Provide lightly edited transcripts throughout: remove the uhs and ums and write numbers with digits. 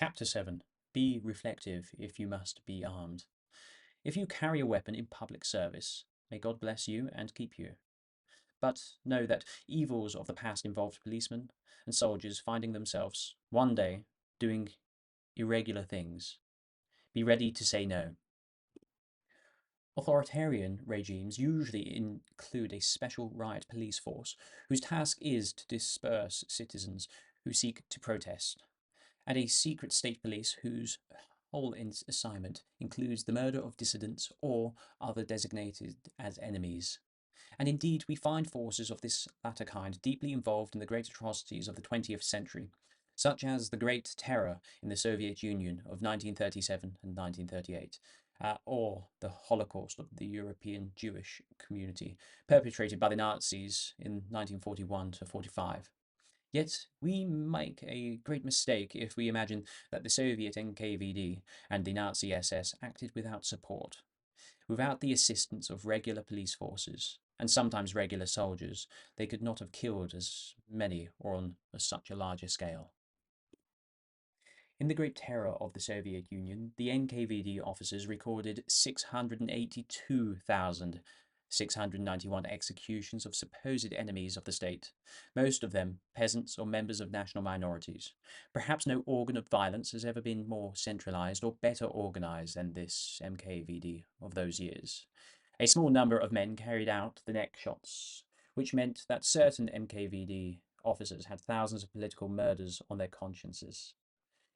Chapter 7. Be reflective if you must be armed. If you carry a weapon in public service, may God bless you and keep you. But know that evils of the past involved policemen and soldiers finding themselves, one day, doing irregular things. Be ready to say no. Authoritarian regimes usually include a special riot police force whose task is to disperse citizens who seek to protest, and a secret state police whose whole assignment includes the murder of dissidents or other designated as enemies. And indeed, we find forces of this latter kind deeply involved in the great atrocities of the 20th century, such as the Great Terror in the Soviet Union of 1937 and 1938, or the Holocaust of the European Jewish community, perpetrated by the Nazis in 1941 to 45. Yet we make a great mistake if we imagine that the Soviet NKVD and the Nazi SS acted without support. Without the assistance of regular police forces, and sometimes regular soldiers, they could not have killed as many or on such a larger scale. In the Great Terror of the Soviet Union, the NKVD officers recorded 682,691 executions of supposed enemies of the state, most of them peasants or members of national minorities. Perhaps no organ of violence has ever been more centralized or better organized than this NKVD of those years. A small number of men carried out the neck shots, which meant that certain NKVD officers had thousands of political murders on their consciences.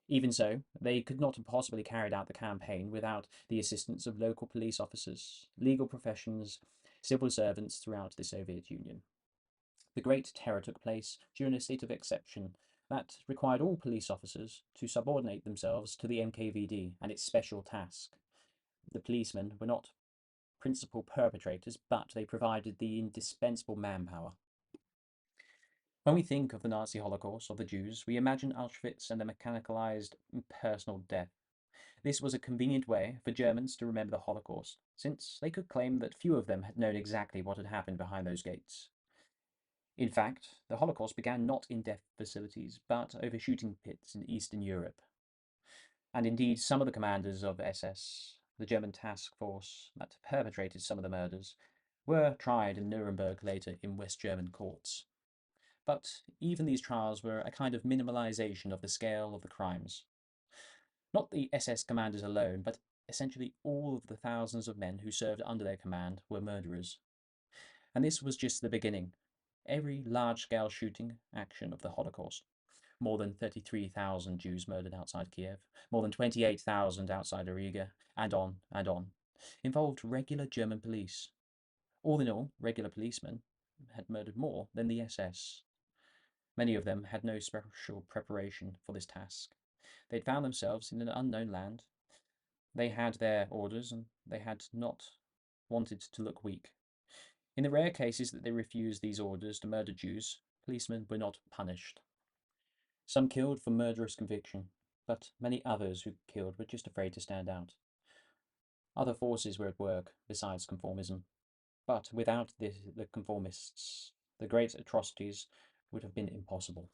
Even so, they could not have possibly carried out the campaign without the assistance of local police officers, legal professions, civil servants throughout the Soviet Union. The Great Terror took place during a state of exception that required all police officers to subordinate themselves to the NKVD and its special task. The policemen were not principal perpetrators, but they provided the indispensable manpower. When we think of the Nazi Holocaust of the Jews, we imagine Auschwitz and the mechanicalized impersonal death. This was a convenient way for Germans to remember the Holocaust, since they could claim that few of them had known exactly what had happened behind those gates. In fact, the Holocaust began not in death facilities, but over shooting pits in Eastern Europe. And indeed, some of the commanders of SS, the German task force that perpetrated some of the murders, were tried in Nuremberg later in West German courts. But even these trials were a kind of minimalization of the scale of the crimes. Not the SS commanders alone, but essentially all of the thousands of men who served under their command were murderers. And this was just the beginning. Every large-scale shooting action of the Holocaust, more than 33,000 Jews murdered outside Kiev, more than 28,000 outside Riga, and on, involved regular German police. All in all, regular policemen had murdered more than the SS. Many of them had no special preparation for this task. They'd found themselves in an unknown land. They had their orders, and they had not wanted to look weak. In the rare cases that they refused these orders to murder Jews, policemen were not punished. Some killed for murderous conviction, but many others who killed were just afraid to stand out. Other forces were at work besides conformism, but without the conformists, the great atrocities would have been impossible.